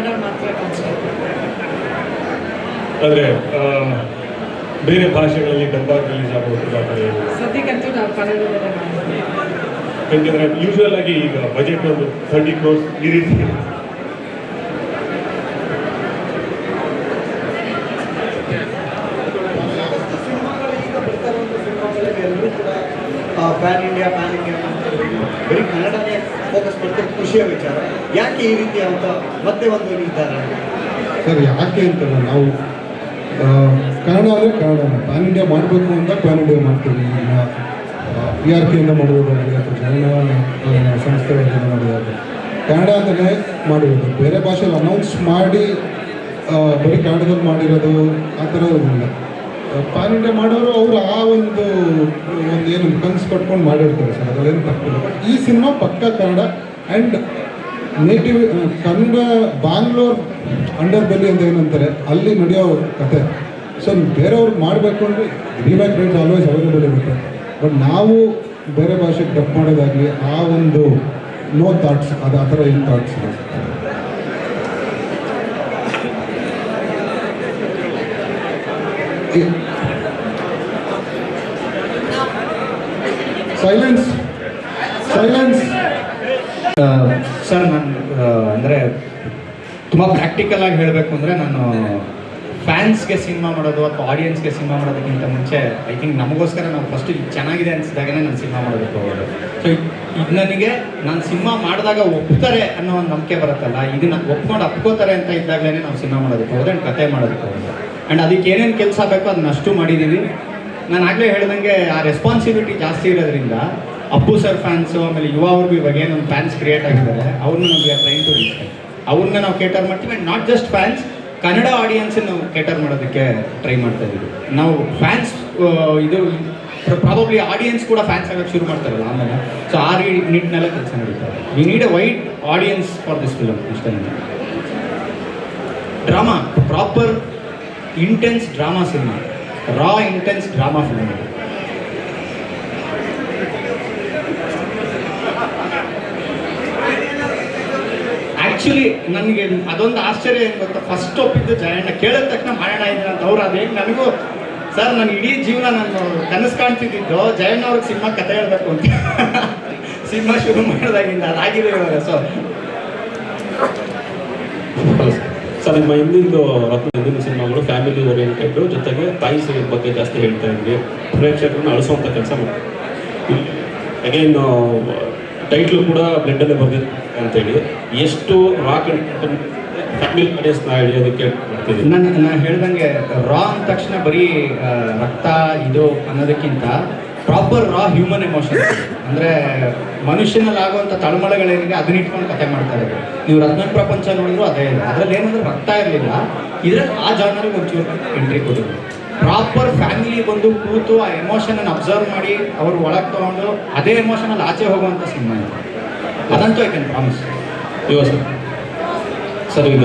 ಕನ್ನಡ ಮಾತ್ರ ಕಾನ್ಸೆಪ್ಟ್. ಆದರೆ ಬೇರೆ ಭಾಷೆಗಳಲ್ಲಿ ಡಬ್ಬಾಗಿ ರಿಲೀಸ್ ಆಗೋದು ಆ ಥರ ಸದ್ಯಕ್ಕಂತೂ ನಾವು ಕನ್ನಡದಲ್ಲೇ ಮಾಡ್ತೀವಿ. ಯಾಕೆಂದರೆ ಯೂಶುವಲ್ ಆಗಿ ಈಗ ಬಜೆಟ್ ಒಂದು 30 crores ಈ ರೀತಿ ಪ್ಯಾನ್ ಇಂಡಿಯಾ ಬರೀ ಕನ್ನಡನೇ ಫೋಕಸ್ ಮಾಡ್ತಾರೆ. ಖುಷಿಯ ವಿಚಾರ. ಯಾಕೆ ಈ ರೀತಿ ಅಂತ ಮತ್ತೆ ಒಂದು ನಿರ್ಧಾರ ಸರ್? ಯಾಕೆ ಅಂತಲ್ಲ, ನಾವು ಕನ್ನಡ ಅಂದರೆ ಕನ್ನಡನ ಪ್ಯಾನ್ ಇಂಡಿಯಾ ಮಾಡಬೇಕು ಅಂತ ಪ್ಯಾನ್ ಇಂಡಿಯಾ ಮಾಡ್ತೀವಿ. ERP ಮಾಡುವುದಾಗಲಿ ಅಥವಾ ಜನ ಸಂಸ್ಥೆಗಳಿಂದ ಮಾಡೋದಾಗಲಿ ಕನ್ನಡ ಅಂತಲೇ ಮಾಡಿರೋದು. ಬೇರೆ ಭಾಷೆಯಲ್ಲಿ ಅನೌನ್ಸ್ ಮಾಡಿ ಬರೀ ಕನ್ನಡದಲ್ಲಿ ಮಾಡಿರೋದು ಆ ಥರ ಇಲ್ಲ. ಪ್ಯಾನ್ ಇಂಡಿಯಾ ಮಾಡೋರು ಅವರು ಆ ಒಂದು ಏನು ಕನಸು ಕಟ್ಕೊಂಡು ಮಾಡಿರ್ತಾರೆ ಸರ್, ಅದರಲ್ಲೇನು ತಪ್ಪಿಲ್ಲ. ಬಟ್ ಈ ಸಿನಿಮಾ ಪಕ್ಕ Kannada and native Kannada. Bangalore under belly ಅಂತ ಏನಂತಾರೆ, ಅಲ್ಲಿ ನಡೆಯೋ ಕತೆ. ಸೊ ಬೇರೆಯವ್ರಿಗೆ ಮಾಡಬೇಕು ಅಂದರೆ ರೀಮೇಕ್ ರೈಟ್ಸ್ ಆಲ್ವೇಸ್ ಅವೈಲೇಬಲ್ ಇರುತ್ತೆ. ಬಟ್ ನಾವು ಬೇರೆ ಭಾಷೆಗೆ ಡಬ್ ಮಾಡೋದಾಗಲಿ ಆ ಒಂದು ನೋ ಥಾಟ್ಸ್, ಅದು ಆ ಥರ ಏನು ಥಾಟ್ಸ್ ಇಲ್ಲ. Silence silence. ಸರ್, ನಾನು ಅಂದರೆ ತುಂಬ ಪ್ರಾಕ್ಟಿಕಲ್ ಆಗಿ ಹೇಳಬೇಕು ಅಂದರೆ, ನಾನು ಫ್ಯಾನ್ಸ್ಗೆ ಸಿನಿಮಾ ಮಾಡೋದು ಅಥವಾ ಆಡಿಯನ್ಸ್ಗೆ ಸಿನಿಮಾ ಮಾಡೋದಕ್ಕಿಂತ ಮುಂಚೆ ಐ ಥಿಂಕ್ ನಮಗೋಸ್ಕರ ನಾವು ಫಸ್ಟ್ ಇದು ಚೆನ್ನಾಗಿದೆ ಅನಿಸಿದಾಗಲೇ ನಾನು ಸಿನಿಮಾ ಮಾಡೋದಕ್ಕೆ ಹೋಗೋದು. ಸೊ ಇದು ನನಗೆ ನಾನು ಸಿನಿಮಾ ಮಾಡಿದಾಗ ಒಪ್ತಾರೆ ಅನ್ನೋ ಒಂದು ನಂಬಿಕೆ ಬರುತ್ತಲ್ಲ, ಇದನ್ನು ಒಪ್ಕೊಂಡು ಅಪ್ಕೋತಾರೆ ಅಂತ ಇದ್ದಾಗಲೇ ನಾವು ಸಿನಿಮಾ ಮಾಡೋದಕ್ಕೆ ಹೋಗೋದು ಆ್ಯಂಡ್ ಕತೆ ಮಾಡೋದಕ್ಕೆ ಹೋಗೋದು. ಆ್ಯಂಡ್ ಅದಕ್ಕೆ ಏನೇನು ಕೆಲಸ ಬೇಕೋ ಅದನ್ನ ಅಷ್ಟು ಮಾಡಿದ್ದೀವಿ. ನಾನು ಆಗಲೇ ಹೇಳ್ದಂಗೆ ಆ ರೆಸ್ಪಾನ್ಸಿಬಿಲಿಟಿ ಜಾಸ್ತಿ ಇರೋದ್ರಿಂದ ಅಪ್ಪು ಸರ್ ಫ್ಯಾನ್ಸು, ಆಮೇಲೆ ಯುವ ಅವ್ರಿಗೂ ಇವಾಗ ಏನೊಂದು ಫ್ಯಾನ್ಸ್ ಕ್ರಿಯೇಟ್ ಆಗಿದ್ದಾರೆ, ಅವ್ರನ್ನ ನಾವು ಟ್ರೈನ್ ಟು ರೀಚ್. ಅವ್ರನ್ನ ನಾವು ಕೇಟರ್ ಮಾಡ್ತೀವಿ. And not just fans, Kannada ಆಡಿಯನ್ಸನ್ನು ನಾವು ಕೇಟರ್ ಮಾಡೋದಕ್ಕೆ ಟ್ರೈ ಮಾಡ್ತಾ ಇದ್ದೀವಿ. ನಾವು ಫ್ಯಾನ್ಸ್ ಇದು ಪ್ರಾಬಬ್ಲಿ ಆಡಿಯನ್ಸ್ ಕೂಡ ಫ್ಯಾನ್ಸ್ ಆಗೋಕ್ಕೆ ಶುರು ಮಾಡ್ತಾರಲ್ಲ ಆಮೇಲೆ. ಸೊ ಆ ನಿಟ್ಟಿನೆಲ್ಲ ಕೆಲಸ ನಡೀತಾರೆ. We need a wide audience for this film. ಅಷ್ಟೇ. Drama, proper intense drama cinema, raw intense drama film. Actually ನನಗೆ ಅದೊಂದು ಆಶ್ಚರ್ಯ ಏನು ಗೊತ್ತಾ, ಫಸ್ಟ್ ಒಪ್ಪಿದ್ದು ಜಯಣ್ಣ. ಕೇಳಿದ ತಕ್ಷಣ ಮಾಡೋಣ ಇದ್ದೀನಿ ಅಂತ ಅವ್ರು. ಅದೇನು ನನಗೂ ಸರ್, ನನ್ನ ಇಡೀ ಜೀವನ ನಾನು ಕನಸು ಕಾಣ್ತಿದ್ದು ಜಯಣ್ಣ ಅವ್ರಿಗೆ ಸಿನಿಮಾ ಕತೆ ಹೇಳಬೇಕು ಅಂತ. ಸಿನಿಮಾ ಶುರು ಮಾಡೋದಾಗಿಂದ ಅದಾಗಿದೆ ಇವಾಗ. ಸರ್, ನಿಮ್ಮ ಹಿಂದಿನ ಸಿನಿಮಾಗಳು ಫ್ಯಾಮಿಲಿ ಓರಿಯೆಂಟೆಡ್, ಜೊತೆಗೆ ತಾಯಿ ಸೇವೆ ಬಗ್ಗೆ ಜಾಸ್ತಿ ಹೇಳ್ತಾ ಇದ್ವಿ, ಪ್ರೇಕ್ಷಕರನ್ನ ಅಳಿಸುವಂಥ ಕೆಲಸ ಮಾಡ್ತೀವಿ. ಅಗೇನ್ ಟೈಟ್ಲು ಕೂಡ ಬ್ಲಡ್ಡಲ್ಲೇ ಬರ್ದಿದೆ ಅಂತೇಳಿ ಎಷ್ಟು ರಾಕ್ ಫ್ಯಾಮಿಲಿ ಆಡಿಯನ್ಸ್ನ ಹಿಡಿಯೋದಕ್ಕೆ ಮಾಡ್ತಿದ್ದೀವಿ. ನಾನು ಹೇಳ್ದಂಗೆ ರಾ ಅಂದ ತಕ್ಷಣ ಬರೀ ರಕ್ತ ಇದು ಅನ್ನೋದಕ್ಕಿಂತ ಪ್ರಾಪರ್ ರಾ ಹ್ಯೂಮನ್ ಎಮೋಷನ್ಸ್, ಅಂದರೆ ಮನುಷ್ಯನಲ್ಲಿ ಆಗುವಂಥ ತಳಮಳಗಳೇನಿದೆ ಅದನ್ನ ಇಟ್ಕೊಂಡು ಕತೆ ಮಾಡ್ತಾ ಇದ್ದಾರೆ. ನೀವು ರತ್ನ ಪ್ರಪಂಚ ನೋಡಿದ್ರು ಅದೇ ಇದೆ. ಅದರಲ್ಲಿ ಏನಂದ್ರೆ ರಕ್ತ ಇರಲಿಲ್ಲ, ಇದ್ರಲ್ಲಿ ಆ ಜಾನರಿಗೆ ಒಂಚೂರು ಎಂಟ್ರಿ ಕೊಟ್ಟಿದ್ರು. ಪ್ರಾಪರ್ ಫ್ಯಾಮಿಲಿ ಬಂದು ಕೂತು ಆ ಎಮೋಷನನ್ನು ಅಬ್ಸರ್ವ್ ಮಾಡಿ ಅವರು ಒಳಗೆ ತೊಗೊಂಡು ಅದೇ ಎಮೋಷನಲ್ಲಿ ಆಚೆ ಹೋಗುವಂಥ ಸಿನಿಮಾ ಇದೆ. ಅದಂತೂ ಐ ಕ್ಯಾನ್ ಪ್ರಾಮಿಸ್. ಇವಾಗ ಸರ್ ಈಗ